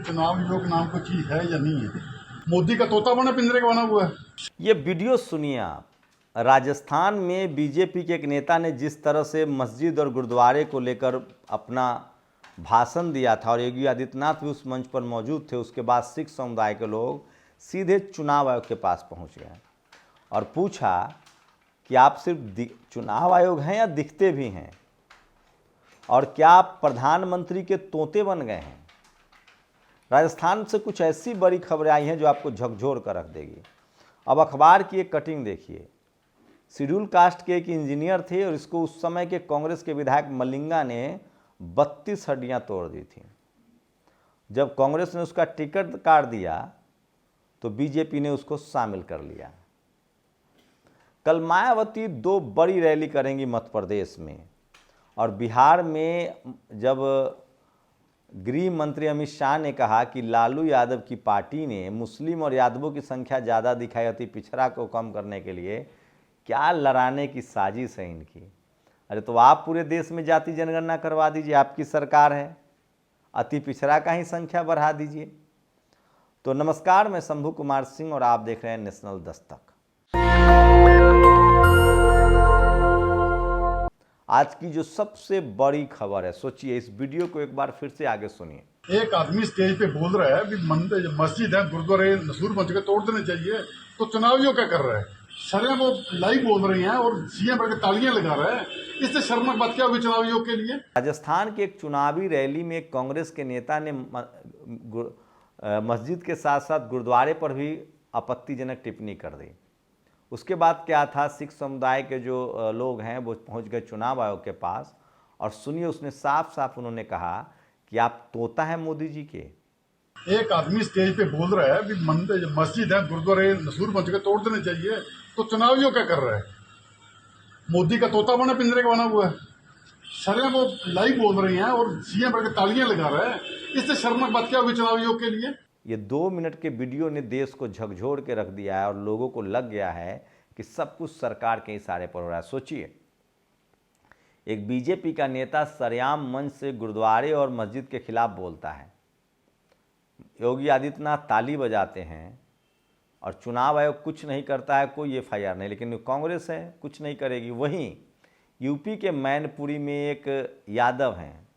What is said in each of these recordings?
चुनाव योग नाम को चीज है या नहीं है? मोदी का तोता बना पिंजरे का बना हुआ है। ये वीडियो सुनिए आप। राजस्थान में बीजेपी के एक नेता ने जिस तरह से मस्जिद और गुरुद्वारे को लेकर अपना भाषण दिया था और योगी आदित्यनाथ भी उस मंच पर मौजूद थे, उसके बाद सिख समुदाय के लोग सीधे चुनाव आयोग के पास पहुंच गए और पूछा कि आप सिर्फ चुनाव आयोग हैं या दिखते भी हैं, और क्या आप प्रधानमंत्री के तोते बन गए हैं। राजस्थान से कुछ ऐसी बड़ी खबरें आई हैं जो आपको झकझोर कर रख देगी। अब अखबार की एक कटिंग देखिए। शेड्यूल कास्ट के एक इंजीनियर थे और इसको उस समय के कांग्रेस के विधायक मलिंगा ने 32 हड्डियां तोड़ दी थी। जब कांग्रेस ने उसका टिकट काट दिया तो बीजेपी ने उसको शामिल कर लिया। कल मायावती 2 बड़ी रैली करेंगी मध्य प्रदेश में, और बिहार में जब गृह मंत्री अमित शाह ने कहा कि लालू यादव की पार्टी ने मुस्लिम और यादवों की संख्या ज़्यादा दिखाई, अति पिछड़ा को कम करने के लिए क्या लड़ाने की साजिश है इनकी। अरे तो आप पूरे देश में जाति जनगणना करवा दीजिए, आपकी सरकार है, अति पिछड़ा का ही संख्या बढ़ा दीजिए। तो नमस्कार, मैं शंभू कुमार सिंह और आप देख रहे हैं नेशनल दस्तक। आज की जो सबसे बड़ी खबर है, सोचिए, इस वीडियो को एक बार फिर से आगे सुनिए। एक आदमी स्टेज पे बोल रहा है भी मस्जिद है, गुरुद्वारे नसूर बन चुके, तोड़ देने चाहिए, तो चुनाव योग क्या कर रहा है? शर्म वो लाइव बोल रही हैं और सीएम पर तालियां लगा रहा है। इससे शर्मक बात क्या हुई चुनाव योग के लिए? राजस्थान की एक चुनावी रैली में कांग्रेस के नेता ने मस्जिद के साथ साथ गुरुद्वारे पर भी आपत्तिजनक टिप्पणी कर दी। उसके बाद क्या था, सिख समुदाय के जो लोग हैं वो पहुंच गए चुनाव आयोग के पास, और सुनिए, उसने साफ साफ उन्होंने कहा कि आप तोता हैं मोदी जी के। एक आदमी स्टेज पे बोल रहा है भी मस्जिद है, गुरुद्वारे नसूर बन चुके, तोड़ देने चाहिए, तो चुनाव योग क्या कर रहा है? मोदी का तोता बना पिंजरे का बना हुआ है। शर्म वो लाइव बोल रही हैं और सीएम पर तालियां लगा रहा है। इससे शर्मक बात क्या हुई चुनाव योग के लिए? ये 2 मिनट के वीडियो ने देश को झकझोर के रख दिया है और लोगों को लग गया है कि सब कुछ सरकार के इशारे पर हो रहा है। सोचिए, एक बीजेपी का नेता सरेआम मंच से गुरुद्वारे और मस्जिद के खिलाफ बोलता है, योगी आदित्यनाथ ताली बजाते हैं और चुनाव आयोग कुछ नहीं करता है, कोई एफआईआर नहीं, लेकिन कांग्रेस है कुछ नहीं करेगी। वहीं यूपी के मैनपुरी में एक यादव हैं,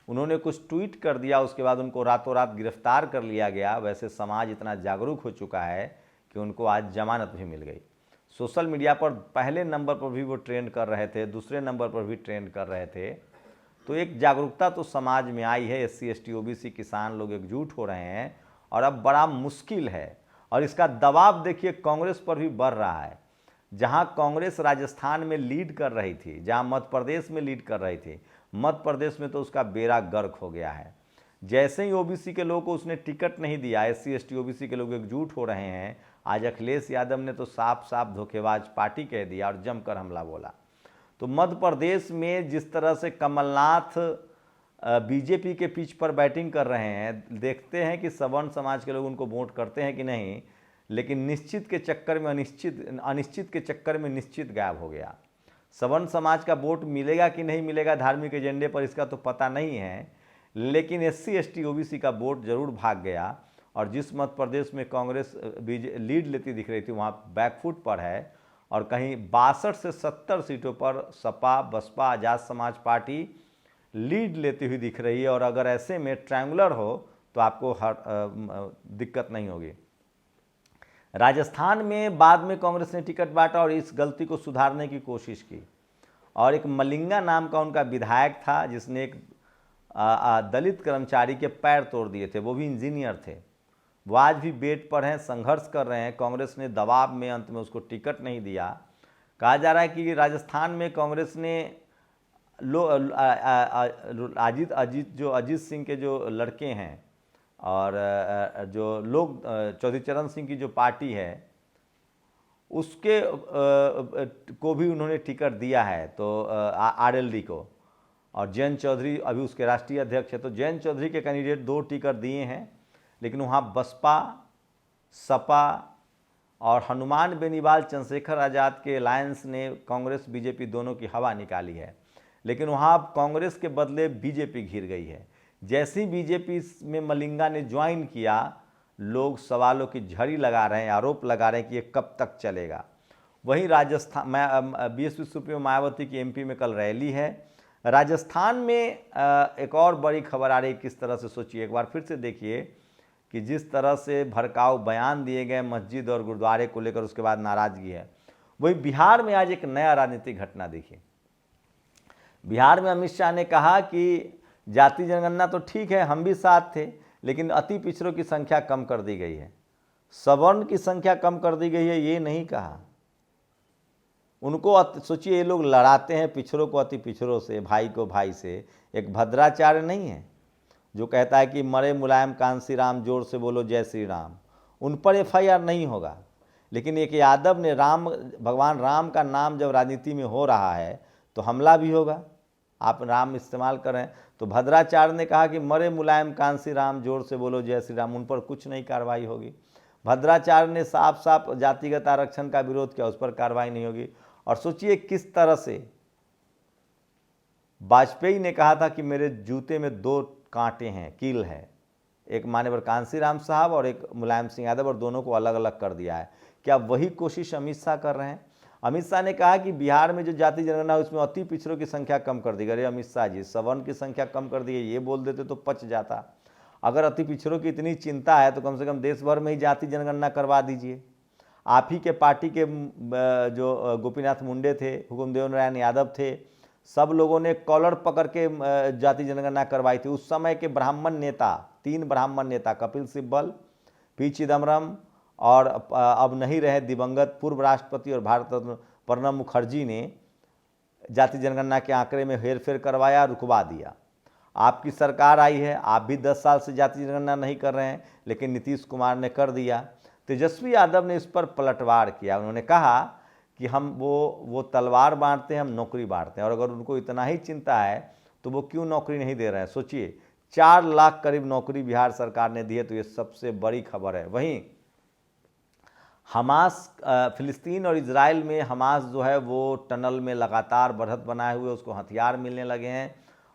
उन्होंने कुछ ट्वीट कर दिया, उसके बाद उनको रातों रात गिरफ्तार कर लिया गया। वैसे समाज इतना जागरूक हो चुका है कि उनको आज जमानत भी मिल गई। सोशल मीडिया पर पहले नंबर पर भी वो ट्रेंड कर रहे थे, दूसरे नंबर पर भी ट्रेंड कर रहे थे। तो एक जागरूकता तो समाज में आई है। SC ST OBC किसान लोग एकजुट हो रहे हैं और अब बड़ा मुश्किल है, और इसका दबाव देखिए कांग्रेस पर भी बढ़ रहा है। जहां कांग्रेस राजस्थान में लीड कर रही थी, जहां मध्य प्रदेश में लीड कर रही थी, मध्य प्रदेश में तो उसका बेड़ा गर्क हो गया है। जैसे ही OBC के लोगों को उसने टिकट नहीं दिया, SC ST OBC के लोग एकजुट हो रहे हैं। आज अखिलेश यादव ने तो साफ साफ धोखेबाज पार्टी कह दिया और जमकर हमला बोला। तो मध्य प्रदेश में जिस तरह से कमलनाथ बीजेपी के पिच पर बैटिंग कर रहे हैं, देखते हैं कि सवर्ण समाज के लोग उनको वोट करते हैं कि नहीं, लेकिन निश्चित के चक्कर में अनिश्चित के चक्कर में निश्चित गायब हो गया। सवर्ण समाज का वोट मिलेगा कि नहीं मिलेगा धार्मिक एजेंडे पर, इसका तो पता नहीं है, लेकिन SC ST OBC का वोट जरूर भाग गया। और जिस मध्य प्रदेश में कांग्रेस लीड लेती दिख रही थी, वहाँ बैकफुट पर है, और कहीं 62 से 70 सीटों पर सपा, बसपा, आज़ाद समाज पार्टी लीड लेती हुई दिख रही है। और अगर ऐसे में ट्रायंगुलर हो तो आपको दिक्कत नहीं होगी। राजस्थान में बाद में कांग्रेस ने टिकट बांटा और इस गलती को सुधारने की कोशिश की, और एक मलिंगा नाम का उनका विधायक था जिसने एक दलित कर्मचारी के पैर तोड़ दिए थे, वो भी इंजीनियर थे। वो आज भी बेट पर हैं, संघर्ष कर रहे हैं। कांग्रेस ने दबाव में अंत में उसको टिकट नहीं दिया। कहा जा रहा है कि राजस्थान में कांग्रेस ने अजीत सिंह के जो लड़के हैं और जो लोग चौधरी चरण सिंह की जो पार्टी है उसके को भी उन्होंने टिकट दिया है, तो RLD को, और जयंत चौधरी अभी उसके राष्ट्रीय अध्यक्ष है। तो जयंत चौधरी के कैंडिडेट 2 टिकट दिए हैं, लेकिन वहाँ बसपा, सपा और हनुमान बेनीवाल चंद्रशेखर आज़ाद के अलायंस ने कांग्रेस बीजेपी दोनों की हवा निकाली है। लेकिन वहाँ अब कांग्रेस के बदले बीजेपी घिर गई है। जैसे ही बीजेपी में मलिंगा ने ज्वाइन किया, लोग सवालों की झड़ी लगा रहे हैं, आरोप लगा रहे हैं कि ये कब तक चलेगा। वहीं राजस्थान में 20 रुपये में मायावती की एमपी में कल रैली है। राजस्थान में एक और बड़ी खबर आ रही है, किस तरह से सोचिए, एक बार फिर से देखिए कि जिस तरह से भड़काऊ बयान दिए गए मस्जिद और गुरुद्वारे को लेकर, उसके बाद नाराजगी है। वही बिहार में आज एक नया राजनीतिक घटना देखिए। बिहार में अमित शाह ने कहा कि जाति जनगणना तो ठीक है, हम भी साथ थे, लेकिन अति पिछड़ों की संख्या कम कर दी गई है, सवर्ण की संख्या कम कर दी गई है, ये नहीं कहा। उनको सोचिए, ये लोग लड़ाते हैं पिछड़ों को अति पिछड़ों से, भाई को भाई से। एक भद्राचार्य नहीं है जो कहता है कि मरे मुलायम कांसी राम, जोर से बोलो जय श्री राम, उन पर एफआईआर नहीं होगा। लेकिन एक यादव ने भगवान राम का नाम जब राजनीति में हो रहा है तो हमला भी होगा, आप राम इस्तेमाल करें। तो भद्राचार्य ने कहा कि मरे मुलायम कांसी राम, जोर से बोलो जय श्री राम, उन पर कुछ नहीं कार्रवाई होगी। भद्राचार्य ने साफ साफ जातिगत आरक्षण का विरोध किया, उस पर कार्रवाई नहीं होगी। और सोचिए किस तरह से वाजपेयी ने कहा था कि मेरे जूते में 2 कांटे हैं, कील है, एक मान्यवर कांसीराम साहब और एक मुलायम सिंह यादव, और दोनों को अलग अलग कर दिया है। क्या वही कोशिश अमित शाह कर रहे हैं? अमित शाह ने कहा कि बिहार में जो जाति जनगणना है उसमें अति पिछड़ों की संख्या कम कर दी गई। अरे अमित शाह जी, सवर्ण की संख्या कम कर दी है, ये बोल देते तो पच जाता। अगर अति पिछड़ों की इतनी चिंता है तो कम से कम देश भर में ही जाति जनगणना करवा दीजिए। आप ही के पार्टी के जो गोपीनाथ मुंडे थे, हुकुमदेव नारायण यादव थे, सब लोगों ने कॉलर पकड़ के जाति जनगणना करवाई थी। उस समय के ब्राह्मण नेता, 3 ब्राह्मण नेता, कपिल सिब्बल, पी चिदम्बरम और अब नहीं रहे दिवंगत पूर्व राष्ट्रपति और भारत रत्न प्रणब मुखर्जी ने जाति जनगणना के आंकड़े में हेरफेर करवाया, रुकवा दिया। आपकी सरकार आई है, आप भी 10 साल से जाति जनगणना नहीं कर रहे हैं, लेकिन नीतीश कुमार ने कर दिया। तेजस्वी यादव ने इस पर पलटवार किया। उन्होंने कहा कि हम वो तलवार बांटते हैं, हम नौकरी बांटते हैं, और अगर उनको इतना ही चिंता है तो वो क्यों नौकरी नहीं दे रहे हैं। सोचिए 4 लाख करीब नौकरी बिहार सरकार ने दी है, तो ये सबसे बड़ी खबर है। वहीं हमास, फिलिस्तीन और इजराइल में हमास जो है वो टनल में लगातार बढ़त बनाए हुए, उसको हथियार मिलने लगे हैं,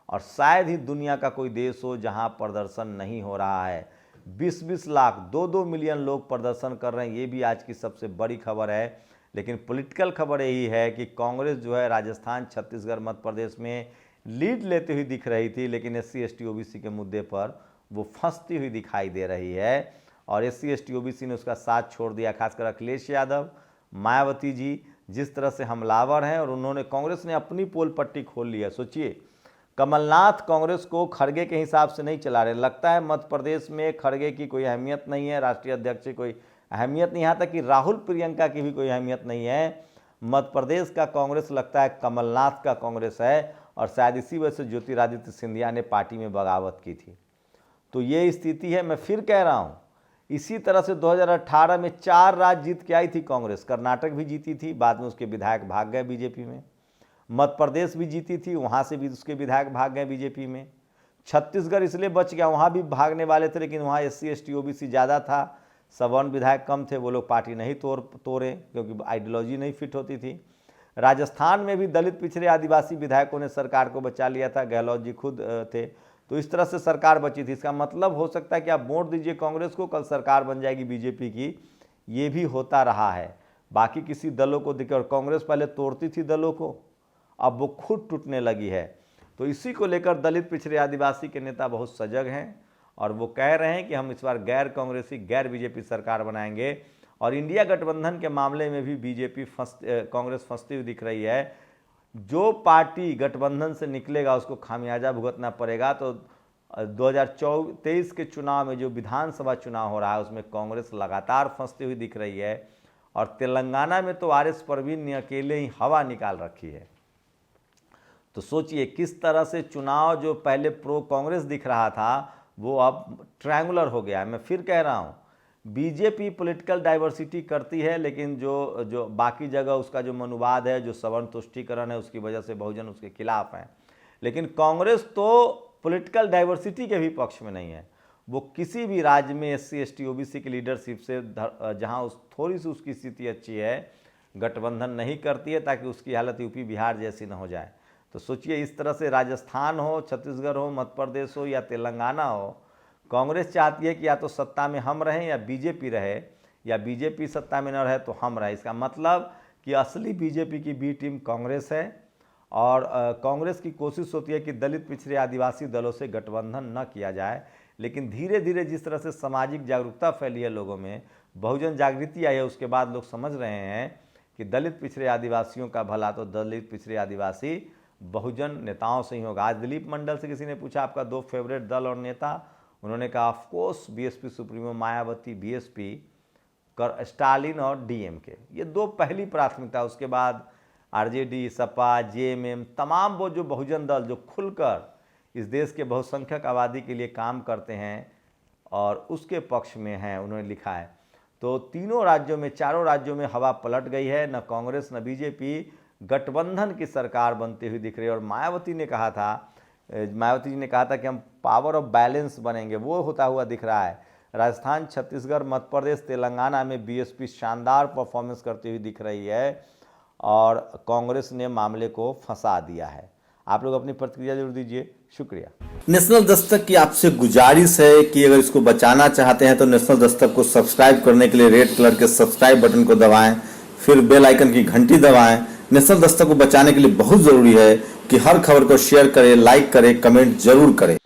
और शायद ही दुनिया का कोई देश हो जहां प्रदर्शन नहीं हो रहा है। 20-20 लाख, 2-2 मिलियन लोग प्रदर्शन कर रहे हैं, ये भी आज की सबसे बड़ी खबर है। लेकिन पॉलिटिकल खबर यही है कि कांग्रेस जो है राजस्थान, छत्तीसगढ़, मध्य प्रदेश में लीड लेती हुई दिख रही थी, लेकिन SC ST OBC के मुद्दे पर वो फंसती हुई दिखाई दे रही है, और SC ST OBC ने उसका साथ छोड़ दिया। खासकर अखिलेश यादव, मायावती जी जिस तरह से हमलावर हैं, और उन्होंने, कांग्रेस ने अपनी पोल पट्टी खोल ली है। सोचिए कमलनाथ कांग्रेस को खड़गे के हिसाब से नहीं चला रहे। लगता है मध्य प्रदेश में खड़गे की कोई अहमियत नहीं है, राष्ट्रीय अध्यक्ष की कोई अहमियत नहीं, यहाँ तक कि राहुल प्रियंका की भी कोई अहमियत नहीं है। मध्य प्रदेश का कांग्रेस लगता है कमलनाथ का कांग्रेस है, और शायद इसी वजह से ज्योतिरादित्य सिंधिया ने पार्टी में बगावत की थी। तो ये स्थिति है। मैं फिर कह रहा हूँ, इसी तरह से 2018 में 4 राज्य जीत के आई थी कांग्रेस। कर्नाटक भी जीती थी, बाद में उसके विधायक भाग गए बीजेपी में। मध्य प्रदेश भी जीती थी, वहाँ से भी उसके विधायक भाग गए बीजेपी में। छत्तीसगढ़ इसलिए बच गया, वहाँ भी भागने वाले थे, लेकिन वहाँ SC ST OBC ज़्यादा था, सवर्ण विधायक कम थे, वो लोग पार्टी नहीं तोड़े क्योंकि आइडियोलॉजी नहीं फिट होती थी। राजस्थान में भी दलित, पिछड़े, आदिवासी विधायकों ने सरकार को बचा लिया था, गहलोत जी खुद थे। तो इस तरह से सरकार बची थी। इसका मतलब हो सकता है कि आप वोट दीजिए कांग्रेस को, कल सरकार बन जाएगी बीजेपी की। ये भी होता रहा है। बाकी किसी दलों को दिखे, और कांग्रेस पहले तोड़ती थी दलों को, अब वो खुद टूटने लगी है। तो इसी को लेकर दलित, पिछड़े, आदिवासी के नेता बहुत सजग हैं, और वो कह रहे हैं कि हम इस बार गैर कांग्रेसी, गैर बीजेपी सरकार बनाएंगे। और इंडिया गठबंधन के मामले में भी कांग्रेस फंसती हुई दिख रही है। जो पार्टी गठबंधन से निकलेगा उसको खामियाजा भुगतना पड़ेगा। तो 2023 के चुनाव में जो विधानसभा चुनाव हो रहा है उसमें कांग्रेस लगातार फंसती हुई दिख रही है, और तेलंगाना में तो RS परवीन ने अकेले ही हवा निकाल रखी है। तो सोचिए किस तरह से चुनाव जो पहले प्रो कांग्रेस दिख रहा था वो अब ट्रायंगुलर हो गया है। मैं फिर कह रहा हूँ, बीजेपी पॉलिटिकल डाइवर्सिटी करती है, लेकिन जो बाकी जगह उसका जो मनुवाद है, जो सवर्ण तुष्टीकरण है, उसकी वजह से बहुजन उसके खिलाफ हैं। लेकिन कांग्रेस तो पॉलिटिकल डाइवर्सिटी के भी पक्ष में नहीं है। वो किसी भी राज्य में SC ST OBC की लीडरशिप से जहाँ थोड़ी सी उसकी स्थिति अच्छी है, गठबंधन नहीं करती है, ताकि उसकी हालत यूपी बिहार जैसी न हो जाए। तो तो सोचिए, इस तरह से राजस्थान हो, छत्तीसगढ़ हो, मध्य प्रदेश हो या तेलंगाना हो, कांग्रेस चाहती है कि या तो सत्ता में हम रहें या बीजेपी रहे, या बीजेपी सत्ता में न रहे तो हम रहे। इसका मतलब कि असली बीजेपी की बी टीम कांग्रेस है और कांग्रेस की कोशिश होती है कि दलित, पिछड़े, आदिवासी दलों से गठबंधन न किया जाए। लेकिन धीरे धीरे जिस तरह से सामाजिक जागरूकता फैली है लोगों में, बहुजन जागृति आई है, उसके बाद लोग समझ रहे हैं कि दलित, पिछड़े, आदिवासियों का भला तो दलित, पिछड़े, आदिवासी बहुजन नेताओं से ही होगा। आज दिलीप मंडल से किसी ने पूछा आपका 2 फेवरेट दल और नेता, उन्होंने कहा of course BSP supremo Mayawati, BSP, कर स्टालिन और डीएमके, ये 2 पहली प्राथमिकता। उसके बाद आरजेडी, सपा, जेएमएम, तमाम वो जो बहुजन दल जो खुलकर इस देश के बहुसंख्यक आबादी के लिए काम करते हैं और उसके पक्ष में हैं, उन्होंने लिखा है। तो तीनों राज्यों में, चारों राज्यों में हवा पलट गई है। न कांग्रेस न बीजेपी गठबंधन की सरकार बनती हुई दिख रही है। और मायावती जी ने कहा था कि हम पावर ऑफ बैलेंस बनेंगे, वो होता हुआ दिख रहा है। राजस्थान, छत्तीसगढ़, मध्य प्रदेश, तेलंगाना में बीएसपी शानदार परफॉर्मेंस करती हुई दिख रही है और कांग्रेस ने मामले को फंसा दिया है। आप लोग अपनी प्रतिक्रिया जरूर दीजिए। शुक्रिया। नेशनल दस्तक की आपसे गुजारिश है कि अगर इसको बचाना चाहते हैं तो नेशनल दस्तक को सब्सक्राइब करने के लिए रेड कलर के सब्सक्राइब बटन को दबाएं, फिर बेल आइकन की घंटी दबाएं। नेशनल दस्तक को बचाने के लिए बहुत जरूरी है कि हर खबर को शेयर करें, लाइक करें, कमेंट जरूर करें।